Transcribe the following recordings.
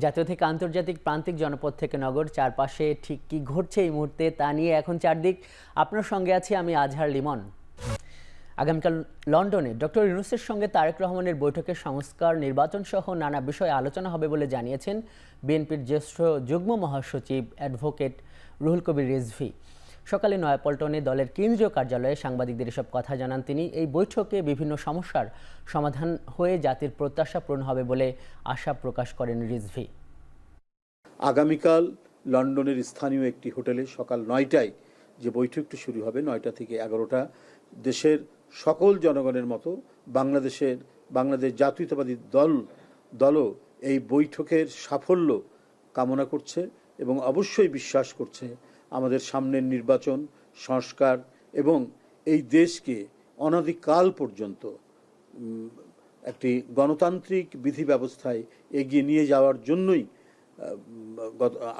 জাতীয় থেকে আন্তর্জাতিক প্রান্তিক জনপদ থেকে নগর চারপাশে ঠিক কি ঘটছে এই মুহূর্তে তা নিয়ে এখন চারদিক। আপনার সঙ্গে আছি আমি আজহার লিমন। আগামীকাল লন্ডনে ডক্টর ইউনূসের সঙ্গে তারেক রহমানের বৈঠকে সংস্কার, নির্বাচন সহ নানা বিষয়ে আলোচনা হবে বলে জানিয়েছেন বিএনপির জ্যেষ্ঠ যুগ্ম মহাসচিব অ্যাডভোকেট রুহুল কবির রিজভী। সকালে নয়াপল্টনে দলের কেন্দ্রীয় কার্যালয়ে সাংবাদিকদের এসব কথা জানান তিনি। এই বৈঠকে বিভিন্ন সমস্যার সমাধান হয়ে জাতির প্রত্যাশা পূরণ হবে বলে আশা প্রকাশ করেন রিজভী। আগামীকাল লন্ডনের স্থানীয় একটি হোটেলে সকাল ৯টায় যে বৈঠকটি শুরু হবে, ৯টা থেকে ১১টা, দেশের সকল জনগণের মতো বাংলাদেশ জাতীয়তাবাদী দলও এই বৈঠকের সাফল্য কামনা করছে এবং অবশ্যই বিশ্বাস করছে আমাদের সামনের নির্বাচন, সংস্কার এবং এই দেশকে অনাদিকাল পর্যন্ত একটি গণতান্ত্রিক বিধি ব্যবস্থায় এগিয়ে নিয়ে যাওয়ার জন্যই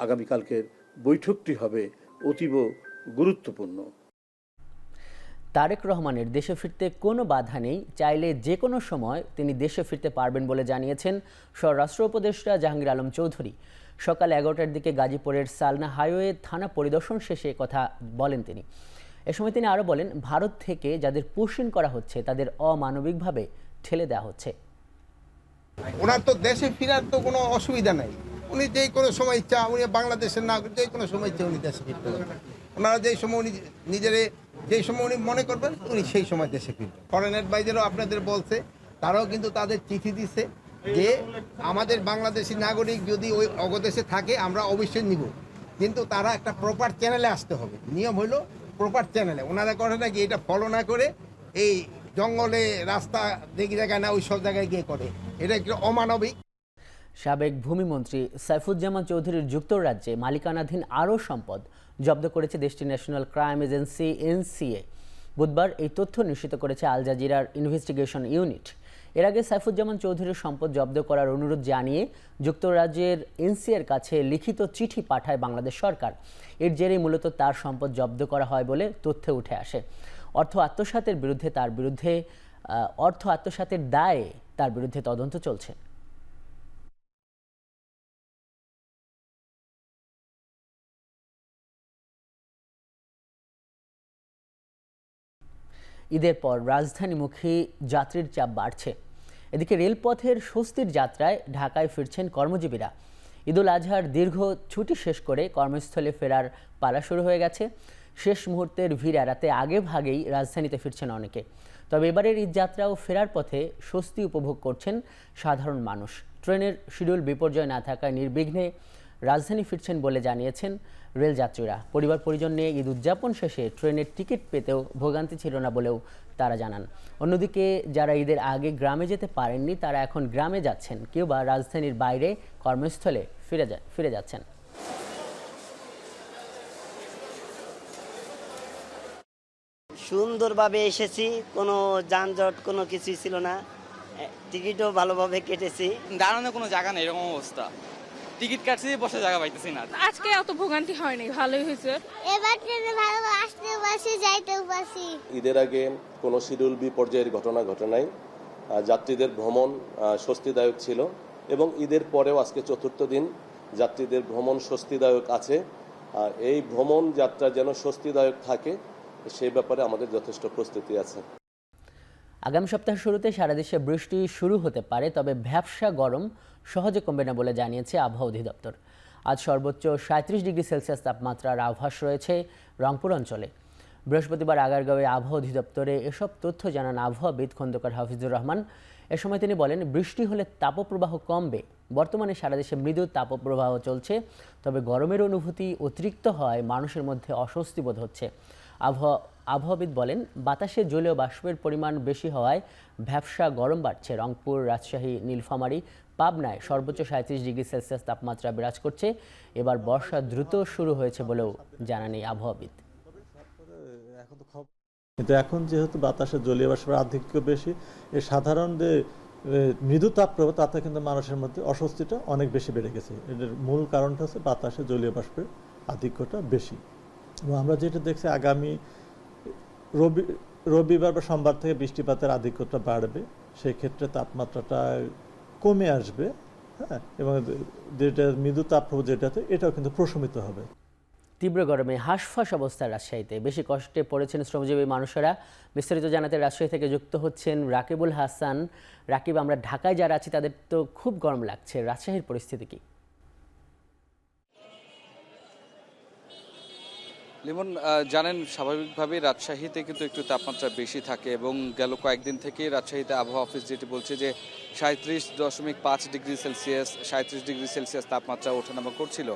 আগামীকালকের বৈঠকটি হবে অতীব গুরুত্বপূর্ণ। তারেক রহমানের দেশে ফিরতে কোনো বাধা নেই, চাইলে যে কোনো সময় তিনি দেশে ফিরতে পারবেন বলে জানিয়েছেন স্বরাষ্ট্র উপদেষ্টা জাহাঙ্গীর আলম চৌধুরী। সকাল ১১টার দিকে গাজীপুরের সালনা হাইওয়ে থানা পরিদর্শন শেষে কথা বলেন তিনি। এ সময় তিনি আরও বলেন, ভারত থেকে যাদের পুশিন করা হচ্ছে তাদের অমানবিকভাবে ঠেলে দেওয়া হচ্ছে। ওনার তো দেশে ফেরার তো কোনো অসুবিধা নাই, উনি যে কোনো সময় ইচ্ছা, উনি বাংলাদেশের নাগরিক, যে কোনো সময় ইচ্ছা উনি দেশে ফিরতে পারবেন। ওনারা যেই সময় উনি যেই সময় উনি মনে করবেন উনি সেই সময় দেশে ফিরবেন। ফরেন অ্যাডভাইজারও আপনাদের বলছে, তারাও কিন্তু তাদের চিঠি দিচ্ছে যে আমাদের বাংলাদেশি নাগরিক যদি ওই অগদেশে থাকে আমরা অবশ্যই নিব, কিন্তু তারা একটা প্রপার চ্যানেলে আসতে হবে। নিয়ম হলো প্রপার চ্যানেলে। ওনারা করে নাকি এটা ফলো না করে এই জঙ্গলে রাস্তা দেখি জায়গায় না ওই সব জায়গায় গিয়ে করে, এটা একটু অমানবিক। সাবেক ভূমিমন্ত্রী সাইফুজ্জামান চৌধুরীর যুক্তরাজ্যে মালিকানাধীন আরও সম্পদ জব্দ করেছে দেশটির ন্যাশনাল ক্রাইম এজেন্সি এনসিএ। বুধবার এই তথ্য নিশ্চিত করেছে আল জাজিরার ইনভেস্টিগেশন ইউনিট। এর আগে সাইফুজ্জামান চৌধুরীর সম্পদ জব্দ করার অনুরোধ জানিয়ে যুক্তরাজ্যের এনসিএর কাছে লিখিত চিঠি পাঠায় বাংলাদেশ সরকার। এর জেরেই মূলত তার সম্পদ জব্দ করা হয় বলে তথ্যে উঠে আসে। অর্থ আত্মসাতের দায়ে তার বিরুদ্ধে তদন্ত চলছে। ঈদের পর রাজধানীমুখী যাত্রীর চাপ বাড়ছে। এদিকে রেলপথের স্বস্তির যাত্রায় ঢাকায় ফিরছেন কর্মজীবীরা। ঈদুল আজহার দীর্ঘ ছুটি শেষ করে কর্মস্থলে ফেরার পালা শুরু হয়ে গেছে। শেষ মুহূর্তের ভিড় এড়াতে আগে ভাগেই রাজধানীতে ফিরছেন অনেকে। তবে এবারের ঈদ যাত্রা ও ফেরার পথে স্বস্তি উপভোগ করছেন সাধারণ মানুষ। ট্রেনের শিডিউল বিপর্যয় না থাকায় নির্বিঘ্নে রাজধানী ফিরছেন বলে জানিয়েছেন রেলযাত্রীরা। পরিবার পরিজন নিয়ে ঈদ উদযাপন শেষে ট্রেনের টিকিট পেতেও ভোগান্তি ছিল না বলেও তারা জানান। অন্যদিকে যারা ঈদের আগে গ্রামে যেতে পারেননি তারা এখন গ্রামে যাচ্ছেন, কেউ বা রাজধানীর বাইরে কর্মস্থলে ফিরে যাচ্ছেন। সুন্দরভাবে এসেছি, কোনো যানজট কোনো কিছুই ছিল না, টিকিটও ভালোভাবে কেটেছি। দাঁড়ানোর কোনো জায়গা নেই, এরকম অবস্থা। টিকিট কাটছি, বসে জায়গা পাইতেছি না। আজকে অত ভোগান্তি হয়নি, ভালোই হয়েছে। এবার ট্রেনে ভালো আসতেও পারছি, যাইতেও পারছি। ঈদের আগে কোনো শিডিউল বিপর্যয়ের ঘটনা ঘটে নাই। যাত্রীদের ভ্রমণ স্বস্তিদায়ক ছিল এবং ঈদের পরেও আজকে চতুর্থ দিন যাত্রীদের ভ্রমণ স্বস্তিদায়ক আছে। এই ভ্রমণ যাত্রা যেন স্বস্তিদায়ক থাকে সেই ব্যাপারে আমাদের যথেষ্ট প্রস্তুতি আছে। আগামী সপ্তাহের শুরুতে সারা দেশে বৃষ্টি শুরু হতে পারে, তবে ভ্যাপসা গরম সহজে কমবে না বলে জানিয়েছে আবহাওয়া অধিদপ্তর। আজ সর্বোচ্চ 37 ডিগ্রি সেলসিয়াস তাপমাত্রার আভাস রয়েছে রংপুর অঞ্চলে। বৃহস্পতিবার আগারগাঁওয়ে আবহাওয়া অধিদপ্তরে এসব তথ্য জানান আবহাওয়াবিদ খন্দকার হাফিজুর রহমান। এ সময় তিনি বলেন, বৃষ্টি হলে তাপপ্রবাহ কমবে। বর্তমানে সারা দেশে মৃদু তাপপ্রবাহ চলছে, তবে গরমের অনুভূতি অতিরিক্ত হয় মানুষের মধ্যে অস্বস্তি বোধ হচ্ছে। আবহাওয়াবিদ বলেন, বাতাসে জলীয় বাষ্পের পরিমাণ বেশি হওয়ায় ভ্যাপসা গরম বাড়ছে। রংপুর, রাজশাহী, নীলফামারী, পাবনায় সর্বোচ্চ 37 ডিগ্রি সেলসিয়াস তাপমাত্রা বিরাজ করছে। এবার বর্ষা দ্রুত শুরু হয়েছে বলেও জানান এই আবহাওয়াবিদ। কিন্তু এখন যেহেতু বাতাসে জলীয় বাষ্পের আধিক্য বেশি, এই সাধারণ যে মৃদু তাপপ্রবাহ তাতে কিন্তু মানুষের মধ্যে অস্বস্তিটা অনেক বেশি বেড়ে গেছে। এর মূল কারণটা হচ্ছে বাতাসে জলীয় বাষ্পের আধিক্যটা বেশি। এবং আমরা যেটা দেখছি আগামী রবিবার বা সোমবার থেকে বৃষ্টিপাতের আধিক্যটা বাড়বে, সেই ক্ষেত্রে তাপমাত্রাটা কমে আসবে। হ্যাঁ, এবং যেটা মৃদু তাপপ্রবাহ যেটাতে এটাও কিন্তু প্রশমিত হবে। তীব্র গরমে হাঁসফাঁস অবস্থা রাজশাহীতে, বেশি কষ্টে পড়েছেন শ্রমজীবী মানুষেরা। বিস্তারিত জানাতে রাজশাহী থেকে যুক্ত হচ্ছেন রাকিবুল হাসান। রাকিব, আমরা ঢাকায় যারা আছি তাদের তো খুব গরম লাগছে, রাজশাহীর পরিস্থিতি কি? লিমন, জানেন স্বাভাবিকভাবেই রাজশাহীতে কিন্তু একটু তাপমাত্রা বেশি থাকে এবং গেল কয়েকদিন থেকে রাজশাহীতে আবহাওয়া অফিস যেটি বলছে যে 37.5 ডিগ্রি সেলসিয়াস 37 ডিগ্রি সেলসিয়াস তাপমাত্রা ওঠানামা করছিল।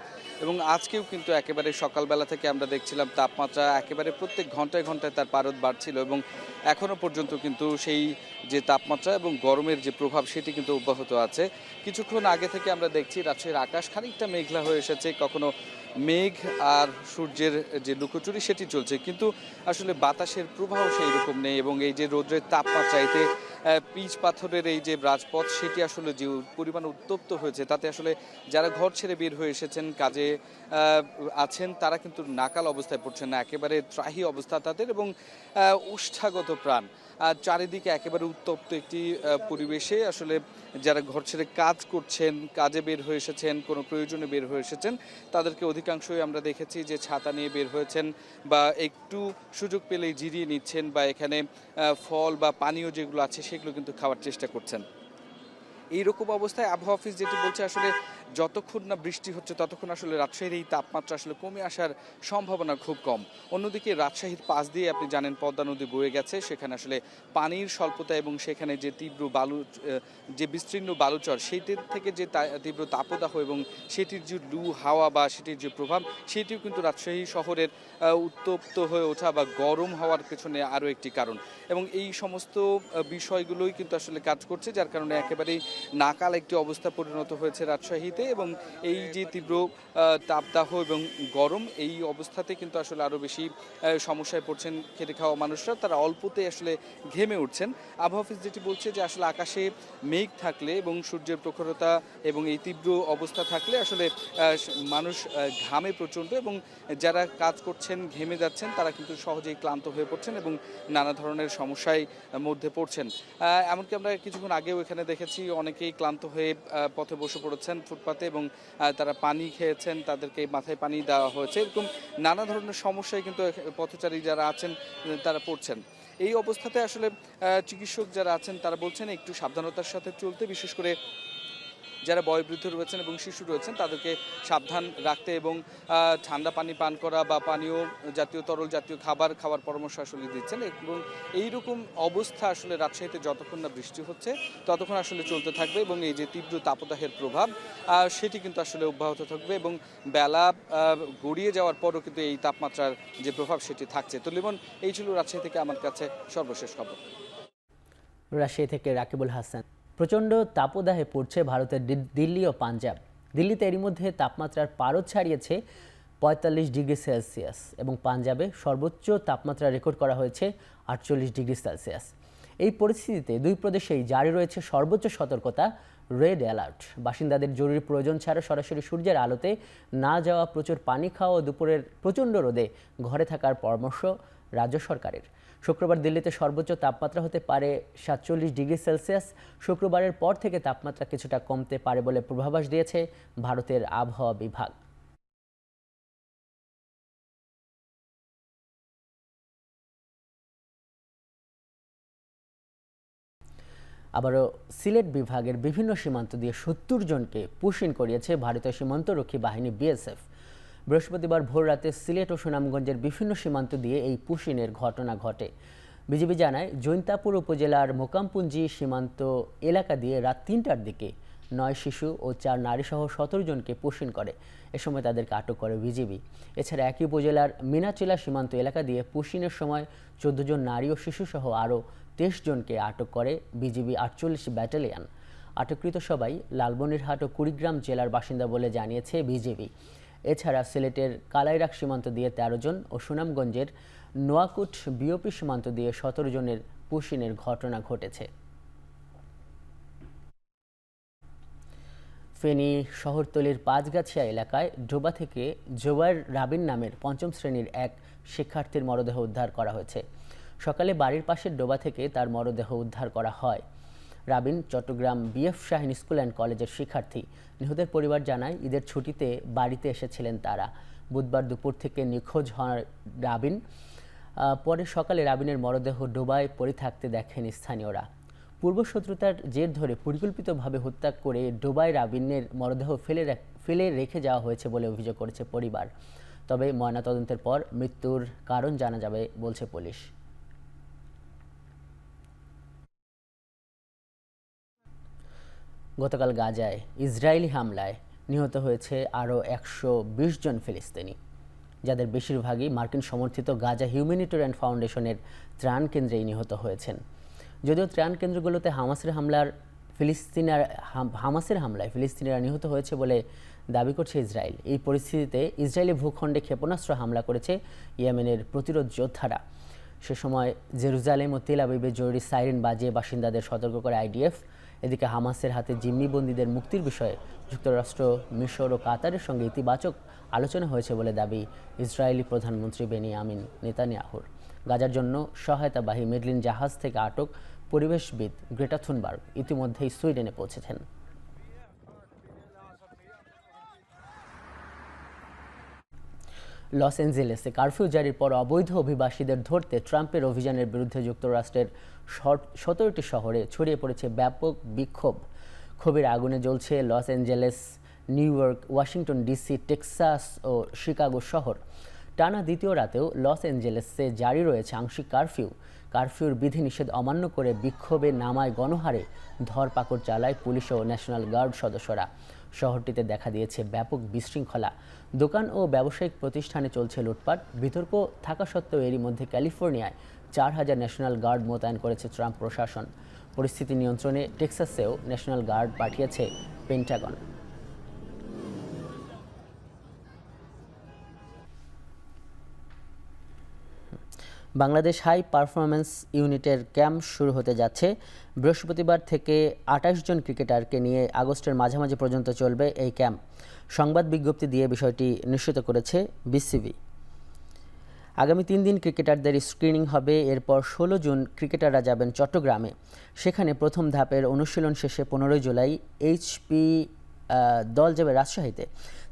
এবং আজকেও কিন্তু একেবারে সকালবেলা থেকে আমরা দেখছিলাম তাপমাত্রা একেবারে প্রত্যেক ঘন্টায় ঘন্টায় তার পারদ বাড়ছিল এবং এখনও পর্যন্ত কিন্তু সেই যে তাপমাত্রা এবং গরমের যে প্রভাব সেটি কিন্তু অব্যাহত আছে। কিছুক্ষণ আগে থেকে আমরা দেখছি রাজশাহীর আকাশ খানিকটা মেঘলা হয়ে এসেছে, কখনো মেঘ আর সূর্যের যে লুকোচুরি সেটি চলছে, কিন্তু আসলে বাতাসের প্রবাহ সেই রকম নেই এবং এই যে রৌদ্রের তাপমাত্রা এতে পিচ পাথরের এই যে রাজপথ সেটি আসলে যে পরিমাণ উত্তপ্ত হয়েছে তাতে আসলে যারা ঘর ছেড়ে বের হয়ে এসেছেন কাজে আছেন তারা কিন্তু নাকাল অবস্থায় পড়ছেন না, একেবারে ত্রাহি অবস্থা তাদের এবং উষ্ঠাগত প্রাণ। চারিদিকে একেবারে উত্তপ্ত একটি পরিবেশে আসলে যারা ঘর ছেড়ে কাজ করছেন, কাজে বের হয়ে এসেছেন, কোনো প্রয়োজনে বের হয়ে এসেছেন, তাদেরকে অধিকাংশই আমরা দেখেছি যে ছাতা নিয়ে বের হয়েছেন বা একটু সুযোগ পেলেই জিরিয়ে নিচ্ছেন বা এখানে ফল বা পানীয় যেগুলো আছে সেগুলো কিন্তু খাওয়ার চেষ্টা করছেন। এইরকম অবস্থায় আবহাওয়া অফিস যেটি বলছে আসলে যতক্ষণ না বৃষ্টি হচ্ছে ততক্ষণ আসলে রাজশাহীর এই তাপমাত্রা আসলে কমে আসার সম্ভাবনা খুব কম। অন্যদিকে রাজশাহীর পাশ দিয়ে আপনি জানেন পদ্মা নদী বয়ে গেছে, সেখানে আসলে পানির স্বল্পতা এবং সেখানে যে তীব্র যে বিস্তীর্ণ বালুচর সেইটির থেকে যে তীব্র তাপদাহ এবং সেটির যে লু হাওয়া বা সেটির যে প্রভাব সেটিও কিন্তু রাজশাহী শহরের উত্তপ্ত হয়ে ওঠা বা গরম হওয়ার পেছনে আরও একটি কারণ এবং এই সমস্ত বিষয়গুলোই কিন্তু আসলে কাজ করছে, যার কারণে একেবারেই নাকাল একটি অবস্থা পরিণত হয়েছে রাজশাহীতে এবং এই যে তীব্র তাপদাহ এবং গরম এই অবস্থাতে কিন্তু আসলে আরও বেশি সমস্যায় পড়ছেন খেটে খাওয়া মানুষরা, তারা অল্পতে আসলে ঘেমে উঠছেন। আবহাওয়া অফিস যেটি বলছে যে আসলে আকাশে মেঘ থাকলে এবং সূর্যের প্রখরতা এবং এই তীব্র অবস্থা থাকলে আসলে মানুষ ঘামে প্রচণ্ড এবং যারা কাজ করছেন ঘেমে যাচ্ছেন তারা কিন্তু সহজেই ক্লান্ত হয়ে পড়ছেন এবং নানা ধরনের সমস্যায় মধ্যে পড়ছেন। এমনকি আমরা কিছুক্ষণ আগেও এখানে দেখেছি অনেকেই ক্লান্ত হয়ে পথে বসে পড়েছেন ফুটপাতে এবং তারা পানি খেয়েছেন, তাদেরকে মাথায় পানি দেওয়া হয়েছে, এরকম নানা ধরনের সমস্যায় কিন্তু পথচারী যারা আছেন তারা পড়ছেন। এই অবস্থাতে আসলে চিকিৎসক যারা আছেন তারা বলছেন একটু সাবধানতার সাথে চলতে, বিশেষ করে যারা বয়োবৃদ্ধ রয়েছেন এবং শিশু রয়েছেন তাদেরকে সাবধান রাখতে এবং ঠান্ডা পানি পান করা বা পানীয় জাতীয় তরল জাতীয় খাবার খাওয়ার পরামর্শ আসলে দিচ্ছেন এবং এইরকম অবস্থা আসলে রাজশাহীতে যতক্ষণ না বৃষ্টি হচ্ছে ততক্ষণ আসলে চলতে থাকবে এবং এই যে তীব্র তাপদাহের প্রভাব সেটি কিন্তু আসলে অব্যাহত থাকবে এবং বেলা গড়িয়ে যাওয়ার পরও কিন্তু এই তাপমাত্রার যে প্রভাব সেটি থাকছে। তো লিমন, এই ছিল রাজশাহী থেকে আমার কাছে সর্বশেষ খবর। রাজশাহী থেকে রাকিবুল হাসান। প্রচণ্ড তাপদাহে পড়ছে ভারতের দিল্লি ও পাঞ্জাব। দিল্লিতে এরই মধ্যে তাপমাত্রার পারদ ছাড়িয়েছে ৪৫ ডিগ্রি সেলসিয়াস এবং পাঞ্জাবে সর্বোচ্চ তাপমাত্রা রেকর্ড করা হয়েছে ৪৮ ডিগ্রি সেলসিয়াস। এই পরিস্থিতিতে দুই প্রদেশেই জারি রয়েছে সর্বোচ্চ সতর্কতা, রেড অ্যালার্ট। বাসিন্দাদের জরুরি প্রয়োজন ছাড়া সরাসরি সূর্যের আলোতে না যাওয়া, প্রচুর পানি খাওয়া ও দুপুরের প্রচণ্ড রোদে ঘরে থাকার পরামর্শ রাজ্য সরকারের। শুক্রবার দিল্লিতে সর্বোচ্চ তাপমাত্রা হতে পারে ৪৭ ডিগ্রি সেলসিয়াস। শুক্রবারের পর থেকে তাপমাত্রা কিছুটা কমতে পারে বলে পূর্বাভাস দিয়েছে ভারতের আবহাওয়া বিভাগ। আবারও সিলেট বিভাগের বিভিন্ন সীমান্ত দিয়ে ৭০ জনকে পুশ-ইন করিয়েছে ভারতীয় সীমান্তরক্ষী বাহিনী বিএসএফ। বৃহস্পতিবার ভোর রাতে সিলেট ও সুনামগঞ্জের বিভিন্ন সীমান্ত দিয়ে এই পুশ-ইনের ঘটনা ঘটে। বিজিবি জানায়, জৈন্তাপুর উপজেলার মোকামপুঞ্জি সীমান্ত এলাকা দিয়ে রাত ৩টার দিকে ৯ শিশু ও ৪ নারীসহ ১৭ জনকে পুশ-ইন করে। এ সময় তাদেরকে আটক করে বিজিবি। এছাড়া একই উপজেলার মিনাচিলা সীমান্ত এলাকা দিয়ে পুশ-ইনের সময় ১৪ জন নারী ও শিশুসহ আরও ২৩ জনকে আটক করে বিজিবি ৪৮ ব্যাটালিয়ন। আটককৃত সবাই লালমনিরহাট ও কুড়িগ্রাম জেলার বাসিন্দা বলে জানিয়েছে বিজিবি। এছাড়া সিলেটের কালাইরাক সীমান্ত দিয়ে ১৩ জন ও সুনামগঞ্জের নোয়াকুট বিওপি সীমান্ত দিয়ে ১৭ জনের পুশ-ইনের ঘটনা ঘটেছে। ফেনী শহরতলির পাঁচগাছিয়া এলাকায় ডোবা থেকে জোবায়ের রাবিন নামের ৫ম শ্রেণীর এক শিক্ষার্থীর মরদেহ উদ্ধার করা হয়েছে। সকালে বাড়ির পাশের ডোবা থেকে তার মরদেহ উদ্ধার করা হয়। Rabin Chattogram BF Shaheen school and কলেজের শিক্ষার্থী। নিহতের পরিবার জানায় ঈদের ছুটিতে বাড়িতে এসেছিলেন তারা। বুধবার দুপুর থেকে নিখোঁজ হন রাবিন। পরে সকালে রাবিনের মরদেহ ডোবায় পড়ে থাকতে দেখেন স্থানীয়রা। পূর্বশত্রুতার জের ধরে পরিকল্পিতভাবে হত্যা করে ডোবায় রাবিনের মরদেহ ফেলে রেখে যাওয়া হয়েছে বলে অভিযোগ করেছে পরিবার। তবে ময়নাতদন্তের পর মৃত্যুর কারণ জানা যাবে বলছে পুলিশ। গতকাল গাজায় ইসরায়েলি হামলায় নিহত হয়েছে আরও 120 জন ফিলিস্তিনি, যাদের বেশিরভাগই মার্কিন সমর্থিত গাজা হিউম্যানিটেরিয়ান ফাউন্ডেশনের ত্রাণ কেন্দ্রেই নিহত হয়েছেন। যদিও ত্রাণ কেন্দ্রগুলোতে হামাসের হামলায় ফিলিস্তিনিরা নিহত হয়েছে বলে দাবি করছে ইসরায়েল। এই পরিস্থিতিতে ইসরায়েলি ভূখণ্ডে ক্ষেপণাস্ত্র হামলা করেছে ইয়েমেনের প্রতিরোধ যোদ্ধারা। সে সময় জেরুজালেম ও তেল আবিবে জরুরি সাইরেন বাজিয়ে বাসিন্দাদের সতর্ক করে আইডিএফ। এদিকে হামাসের হাতে জিম্মি বন্দীদের মুক্তির বিষয়ে যুক্তরাষ্ট্র, মিশর ও কাতারের সঙ্গে ইতিবাচক আলোচনা হয়েছে বলে দাবি ইসরায়েলি প্রধানমন্ত্রী বেনিয়ামিন নেতানিয়াহুর। গাজার জন্য সহায়তাবাহী মেডলিন জাহাজ থেকে আটক পরিবেশবিদ গ্রেটা থুনবার্গ ইতিমধ্যেই সুইডেনে পৌঁছেছেন। লস অ্যাঞ্জেলেসে কারফিউ জারির পর অবৈধ অভিবাসীদের ধরতে ট্রাম্পের অভিযানের বিরুদ্ধে যুক্তরাষ্ট্রের 17টি শহরে ছড়িয়ে পড়েছে ব্যাপক বিক্ষোভ। ক্ষোভের আগুনে জ্বলছে Los New York, Washington DC, Texas ও শিকাগো শহর। টানা দ্বিতীয় রাতেও লস অ্যাঞ্জেলেসে জারি রয়েছে আংশিক কারফিউ। কারফিউর বিধিনিষেধ অমান্য করে বিক্ষোভে নামায় গণহারে ধরপাকড় চালায় পুলিশ ও ন্যাশনাল গার্ড সদস্যরা। শহরটিতে দেখা দিয়েছে ব্যাপক বিশৃঙ্খলা। দোকান ও ব্যবসায়িক প্রতিষ্ঠানে চলছে লুটপাট। বিতর্ক থাকা সত্ত্বেও এরই মধ্যে ক্যালিফোর্নিয়ায় 4000 ন্যাশনাল গার্ড মোতায়েন করেছে ট্রাম্প প্রশাসন। পরিস্থিতি নিয়ন্ত্রণে টেক্সাসেও ন্যাশনাল গার্ড পাঠিয়েছে পেন্টাগন। বাংলাদেশ হাই পারফরম্যান্স ইউনিটের ক্যাম্প শুরু হতে যাচ্ছে। বৃহস্পতিবার থেকে 28 জন ক্রিকেটারকে নিয়ে আগস্টের মাঝামাঝি পর্যন্ত চলবে এই ক্যাম্প। সংবাদ বিজ্ঞপ্তি দিয়ে বিষয়টি নিশ্চিত করেছে বিসিবি। আগামী 3 দিন ক্রিকেটারদের স্ক্রিনিং হবে। এরপর 16 জুন ক্রিকেটাররা যাবেন চট্টগ্রামে। সেখানে প্রথম ধাপের অনুশীলন শেষে 15 জুলাই এইচপি দল যাবে রাজশাহীতে।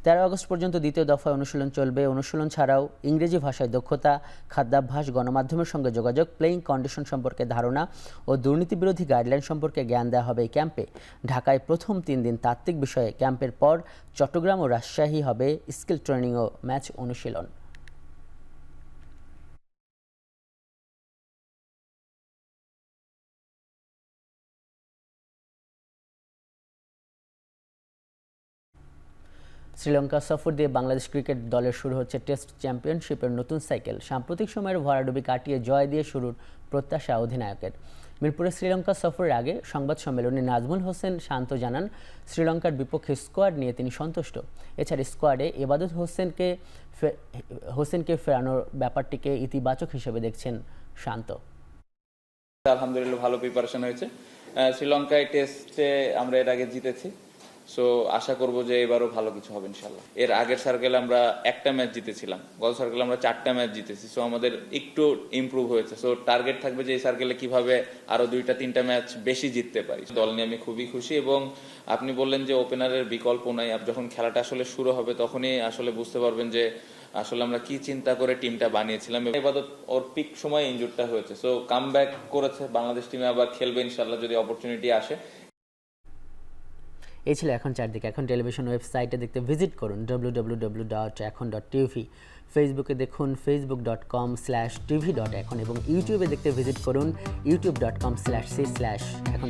13 আগস্ট পর্যন্ত দ্বিতীয় দফায় অনুশীলন চলবে। অনুশীলন ছাড়াও ইংরেজি ভাষায় দক্ষতা, খাদ্যাভ্যাস, গণমাধ্যমের সঙ্গে যোগাযোগ, প্লেয়িং কন্ডিশন সম্পর্কে ধারণা ও দুর্নীতিবিরোধী গাইডলাইন সম্পর্কে জ্ঞান দেওয়া হবে এই ক্যাম্পে। ঢাকায় প্রথম 3 দিন তাত্ত্বিক বিষয়ে ক্যাম্পের পর চট্টগ্রাম ও রাজশাহী হবে স্কিল ট্রেনিং ও ম্যাচ অনুশীলন। শ্রীলঙ্কা সফর দিয়ে বাংলাদেশ ক্রিকেট দলের শুরু হচ্ছে টেস্ট চ্যাম্পিয়নশিপের নতুন সাইকেল। সাম্প্রতিক সময়ের ভরাডুবি কাটিয়ে জয় দিয়ে শুরুর প্রত্যাশা অধিনায়কের। মিরপুরে শ্রীলঙ্কা সফরের আগে সংবাদ সম্মেলনে নাজমুল হোসেন শান্ত জানান, শ্রীলঙ্কার বিপক্ষে স্কোয়াড নিয়ে তিনি সন্তুষ্ট। এছাড়া স্কোয়াডে এবাদত হোসেনকে ফেরানোর ব্যাপারটিকে ইতিবাচক হিসেবে দেখছেন শান্ত। আলহামদুলিল্লাহ ভালো প্রিপারেশন হয়েছে। শ্রীলঙ্কায় টেস্টে আমরা এর আগে জিতেছি, সো আশা করব যে এবারও ভালো কিছু হবে ইনশাল্লাহ। এর আগের সার্কেলে আমরা একটা ম্যাচ জিতেছিলাম, গত সার্কেলে আমরা 4টা ম্যাচ জিতেছি, সো আমাদের একটু ইমপ্রুভ হয়েছে। সো টার্গেট থাকবে যে এই সার্কেলে কিভাবে আরো 2-3টা ম্যাচ বেশি জিততে পারি। দল নিয়ে আমি খুবই খুশি এবং আপনি বললেন যে ওপেনারের বিকল্প নাই। যখন খেলাটা আসলে শুরু হবে তখনই আসলে বুঝতে পারবেন যে আসলে আমরা কি চিন্তা করে টিমটা বানিয়েছিলাম। এবাদত ওর পিক সময় ইনজুরটা হয়েছে, সো কামব্যাক করেছে, বাংলাদেশ টিমে আবার খেলবে ইনশাল্লাহ যদি অপরচুনিটি আসে। এই ছিল এখন চারদিকে। এখন টেলিভিশন ওয়েবসাইটে দেখতে ভিজিট করুন www.ekhon.tv। ফেসবুকে দেখুন facebook.com/tv.ekhon এবং ইউটিউবে দেখতে ভিজিট করুন youtube.com/c/ekhon।